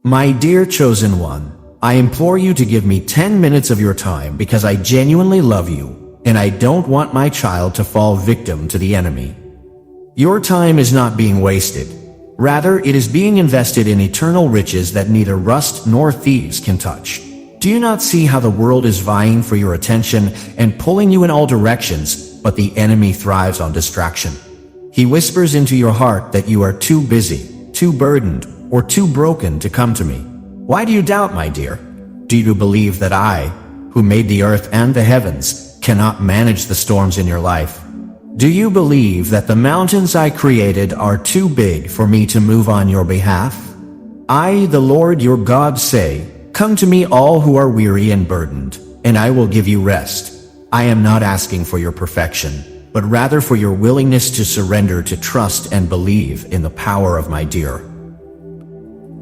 My dear chosen one, I implore you to give me 10 minutes of your time because I genuinely love you, and I don't want my child to fall victim to the enemy. Your time is not being wasted. Rather, it is being invested in eternal riches that neither rust nor thieves can touch. Do you not see how the world is vying for your attention and pulling you in all directions, but the enemy thrives on distraction? He whispers into your heart that you are too busy, too burdened, or too broken to come to me. Why do you doubt, my dear? Do you believe that I, who made the earth and the heavens, cannot manage the storms in your life? Do you believe that the mountains I created are too big for me to move on your behalf? I, the Lord your God, say, "Come to me all who are weary and burdened, and I will give you rest." I am not asking for your perfection, but rather for your willingness to surrender to trust and believe in the power of my dear.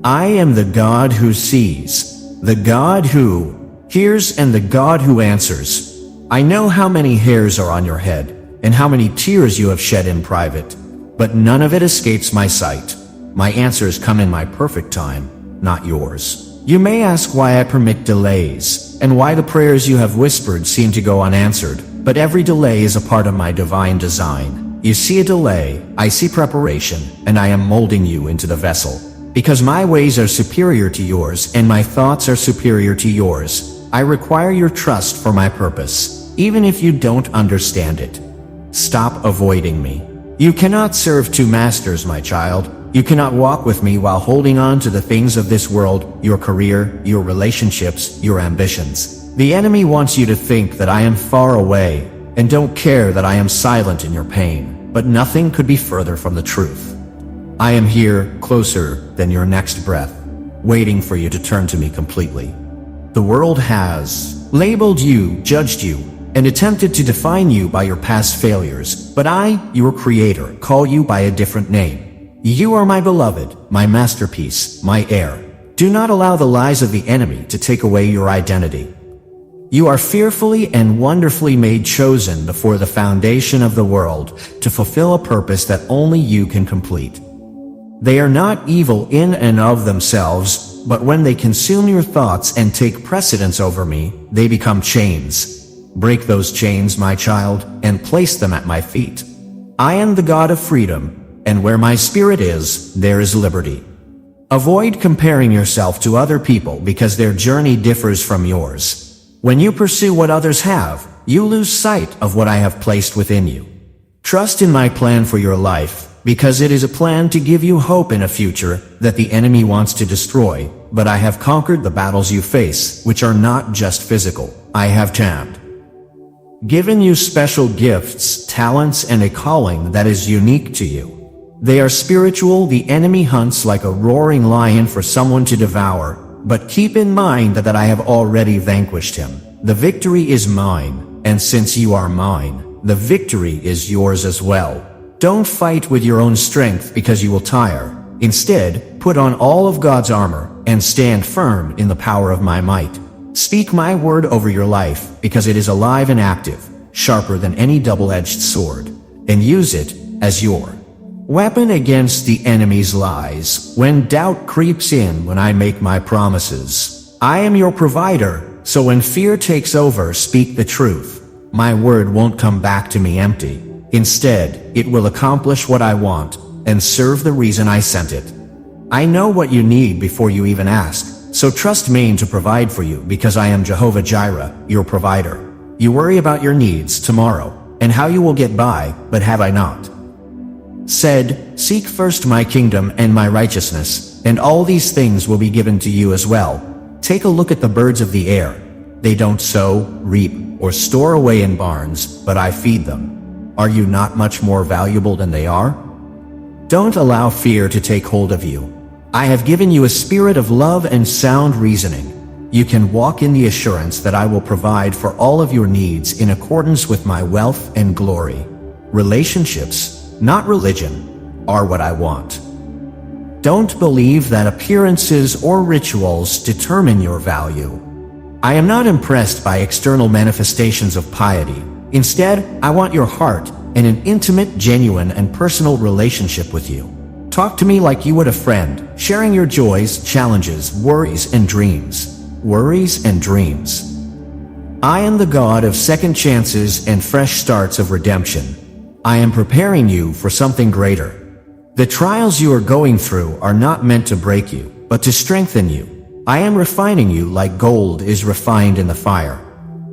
I am the God who sees, the God who hears, and the God who answers. I know how many hairs are on your head, and how many tears you have shed in private, but none of it escapes my sight. My answers come in my perfect time, not yours. You may ask why I permit delays, and why the prayers you have whispered seem to go unanswered, but every delay is a part of my divine design. You see a delay, I see preparation, and I am molding you into the vessel. Because my ways are superior to yours, and my thoughts are superior to yours, I require your trust for my purpose, even if you don't understand it. Stop avoiding me. You cannot serve two masters, my child. You cannot walk with me while holding on to the things of this world, your career, your relationships, your ambitions. The enemy wants you to think that I am far away, and don't care that I am silent in your pain, but nothing could be further from the truth. I am here, closer than your next breath, waiting for you to turn to me completely. The world has labeled you, judged you, and attempted to define you by your past failures, but I, your creator, call you by a different name. You are my beloved, my masterpiece, my heir. Do not allow the lies of the enemy to take away your identity. You are fearfully and wonderfully made, chosen before the foundation of the world to fulfill a purpose that only you can complete. They are not evil in and of themselves, but when they consume your thoughts and take precedence over me, they become chains. Break those chains, my child, and place them at my feet. I am the God of freedom, and where my spirit is, there is liberty. Avoid comparing yourself to other people because their journey differs from yours. When you pursue what others have, you lose sight of what I have placed within you. Trust in my plan for your life, because it is a plan to give you hope in a future that the enemy wants to destroy, but I have conquered the battles you face, which are not just physical. I have given you special gifts, talents, and a calling that is unique to you. They are spiritual. The enemy hunts like a roaring lion for someone to devour, but keep in mind that I have already vanquished him. The victory is mine, and since you are mine, the victory is yours as well. Don't fight with your own strength because you will tire. Instead, put on all of God's armor and stand firm in the power of my might. Speak my word over your life because it is alive and active, sharper than any double-edged sword, and use it as your weapon against the enemy's lies. When doubt creeps in when I make my promises, I am your provider, so when fear takes over, speak the truth. My word won't come back to me empty. Instead, it will accomplish what I want and serve the reason I sent it. I know what you need before you even ask, so trust me to provide for you because I am Jehovah Jireh, your provider. You worry about your needs tomorrow and how you will get by, but have I not said, "Seek first my kingdom and my righteousness, and all these things will be given to you as well." Take a look at the birds of the air. They don't sow, reap, or store away in barns, but I feed them. Are you not much more valuable than they are? Don't allow fear to take hold of you. I have given you a spirit of love and sound reasoning. You can walk in the assurance that I will provide for all of your needs in accordance with my wealth and glory. Relationships, not religion, are what I want. Don't believe that appearances or rituals determine your value. I am not impressed by external manifestations of piety. Instead, I want your heart and an intimate, genuine, and personal relationship with you. Talk to me like you would a friend, sharing your joys, challenges, worries, and dreams. Worries and dreams. I am the God of second chances and fresh starts of redemption. I am preparing you for something greater. The trials you are going through are not meant to break you, but to strengthen you. I am refining you like gold is refined in the fire.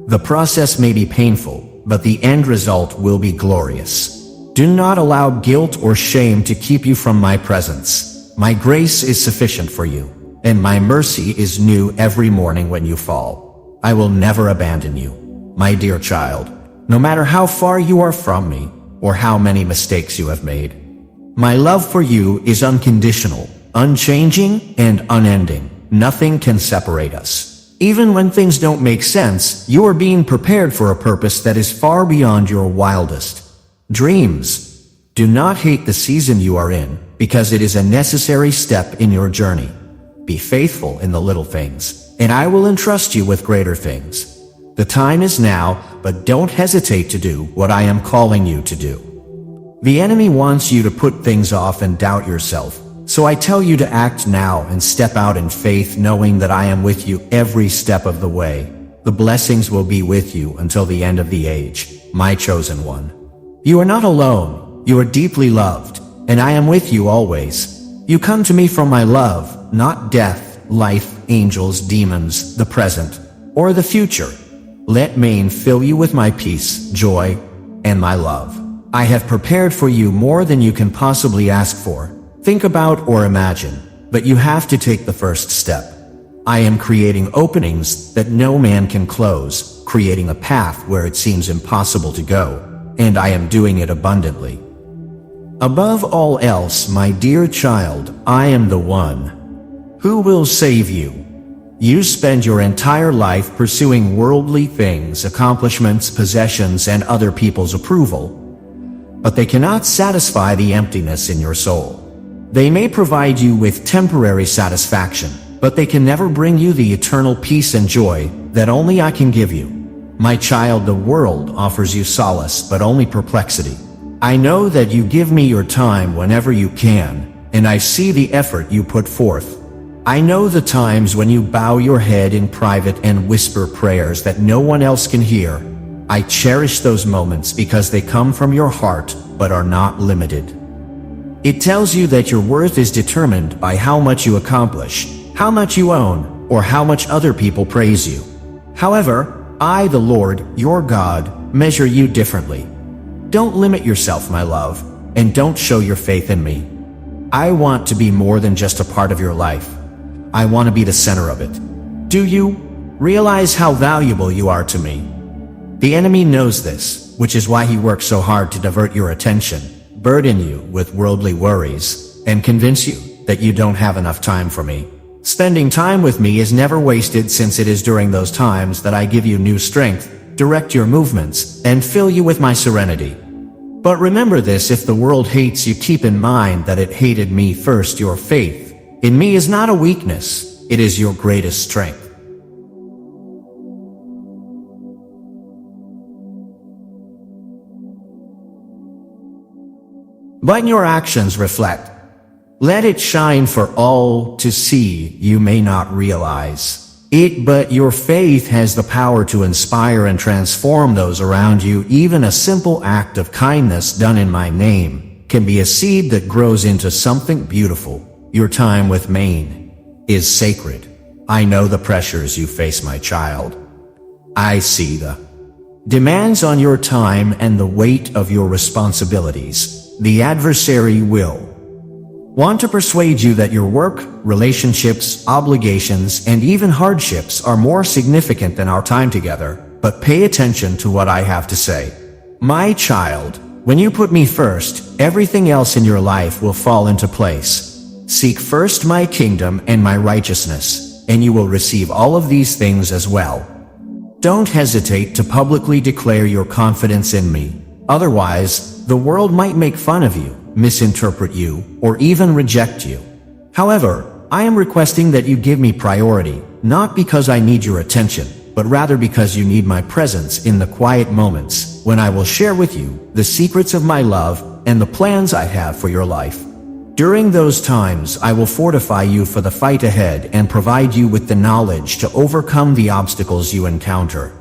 The process may be painful, but the end result will be glorious. Do not allow guilt or shame to keep you from my presence. My grace is sufficient for you, and my mercy is new every morning when you fall. I will never abandon you, my dear child, no matter how far you are from me or how many mistakes you have made. My love for you is unconditional, unchanging, and unending. Nothing can separate us. Even when things don't make sense, you are being prepared for a purpose that is far beyond your wildest dreams. Do not hate the season you are in, because it is a necessary step in your journey. Be faithful in the little things, and I will entrust you with greater things. The time is now, but don't hesitate to do what I am calling you to do. The enemy wants you to put things off and doubt yourself, so I tell you to act now and step out in faith, knowing that I am with you every step of the way. The blessings will be with you until the end of the age, my chosen one. You are not alone, you are deeply loved, and I am with you always. You come to me from my love, not death, life, angels, demons, the present, or the future. Let me fill you with my peace, joy, and my love. I have prepared for you more than you can possibly ask for, think about, or imagine, but you have to take the first step. I am creating openings that no man can close, creating a path where it seems impossible to go, and I am doing it abundantly. Above all else, my dear child, I am the one who will save you. You spend your entire life pursuing worldly things, accomplishments, possessions, and other people's approval, but they cannot satisfy the emptiness in your soul. They may provide you with temporary satisfaction, but they can never bring you the eternal peace and joy that only I can give you. My child, the world offers you solace, but only perplexity. I know that you give me your time whenever you can, and I see the effort you put forth. I know the times when you bow your head in private and whisper prayers that no one else can hear. I cherish those moments because they come from your heart, but are not limited. It tells you that your worth is determined by how much you accomplish, how much you own, or how much other people praise you. However, I, the Lord, your God, measure you differently. Don't limit yourself, my love, and don't show your faith in me. I want to be more than just a part of your life. I want to be the center of it. Do you realize how valuable you are to me? The enemy knows this, which is why he works so hard to divert your attention, burden you with worldly worries, and convince you that you don't have enough time for me. Spending time with me is never wasted, since it is during those times that I give you new strength, direct your movements, and fill you with my serenity. But remember this: if the world hates you, keep in mind that it hated me first. Your faith in me is not a weakness, it is your greatest strength. But your actions reflect. Let it shine for all to see. You may not realize it, but your faith has the power to inspire and transform those around you. Even a simple act of kindness done in my name can be a seed that grows into something beautiful. Your time with me is sacred. I know the pressures you face, my child. I see the demands on your time and the weight of your responsibilities. The adversary will want to persuade you that your work, relationships, obligations, and even hardships are more significant than our time together. But pay attention to what I have to say. My child, when you put me first, everything else in your life will fall into place. Seek first my kingdom and my righteousness, and you will receive all of these things as well. Don't hesitate to publicly declare your confidence in me. Otherwise, the world might make fun of you, misinterpret you, or even reject you. However, I am requesting that you give me priority, not because I need your attention, but rather because you need my presence in the quiet moments, when I will share with you the secrets of my love and the plans I have for your life. During those times, I will fortify you for the fight ahead and provide you with the knowledge to overcome the obstacles you encounter.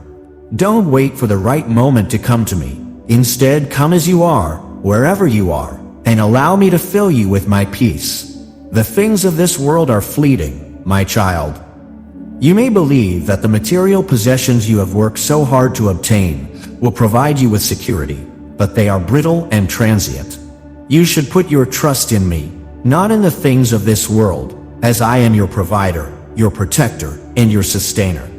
Don't wait for the right moment to come to me. Instead, come as you are, wherever you are, and allow me to fill you with my peace. The things of this world are fleeting, my child. You may believe that the material possessions you have worked so hard to obtain will provide you with security, but they are brittle and transient. You should put your trust in me, not in the things of this world, as I am your provider, your protector, and your sustainer.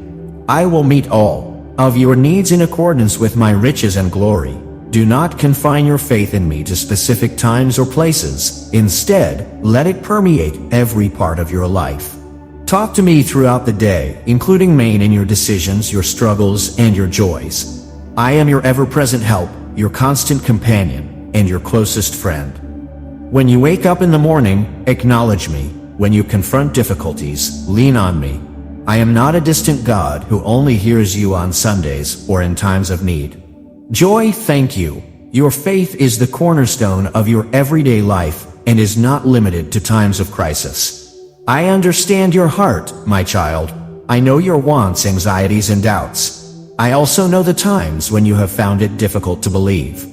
I will meet all of your needs in accordance with my riches and glory. Do not confine your faith in me to specific times or places. Instead, let it permeate every part of your life. Talk to me throughout the day, including me in your decisions, your struggles, and your joys. I am your ever-present help, your constant companion, and your closest friend. When you wake up in the morning, acknowledge me. When you confront difficulties, lean on me. I am not a distant God who only hears you on Sundays or in times of need. Joy, thank you. Your faith is the cornerstone of your everyday life and is not limited to times of crisis. I understand your heart, my child. I know your wants, anxieties, and doubts. I also know the times when you have found it difficult to believe.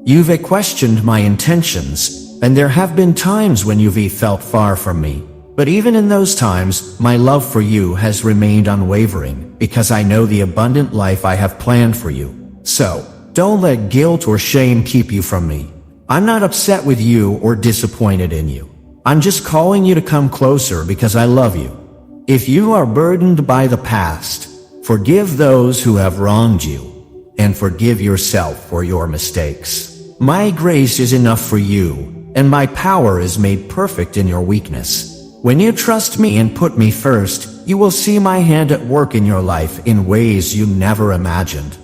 You've questioned my intentions, and there have been times when you've felt far from me. But even in those times, my love for you has remained unwavering, because I know the abundant life I have planned for you. So, don't let guilt or shame keep you from me. I'm not upset with you or disappointed in you. I'm just calling you to come closer because I love you. If you are burdened by the past, forgive those who have wronged you, and forgive yourself for your mistakes. My grace is enough for you, and my power is made perfect in your weakness. When you trust me and put me first, you will see my hand at work in your life in ways you never imagined.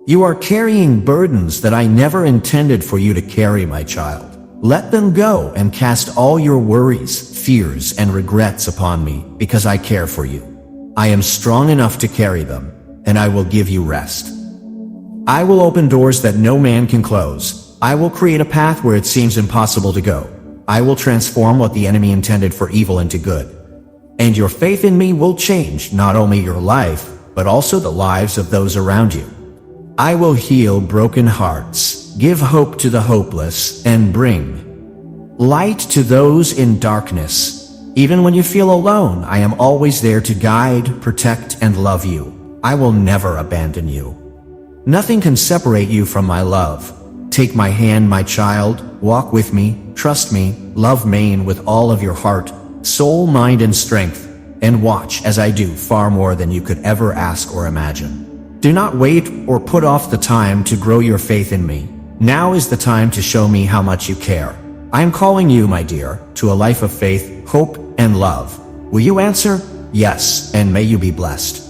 You are carrying burdens that I never intended for you to carry, my child. Let them go and cast all your worries, fears, and regrets upon me, because I care for you. I am strong enough to carry them, and I will give you rest. I will open doors that no man can close. I will create a path where it seems impossible to go. I will transform what the enemy intended for evil into good. And your faith in me will change not only your life, but also the lives of those around you. I will heal broken hearts, give hope to the hopeless, and bring light to those in darkness. Even when you feel alone, I am always there to guide, protect, and love you. I will never abandon you. Nothing can separate you from my love. Take my hand, my child, walk with me, trust me, love me with all of your heart, soul, mind, and strength, and watch as I do far more than you could ever ask or imagine. Do not wait or put off the time to grow your faith in me. Now is the time to show me how much you care. I am calling you, my dear, to a life of faith, hope, and love. Will you answer? Yes, and may you be blessed.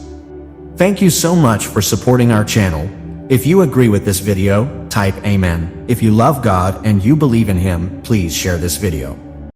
Thank you so much for supporting our channel. If you agree with this video, type Amen. If you love God and you believe in Him, please share this video.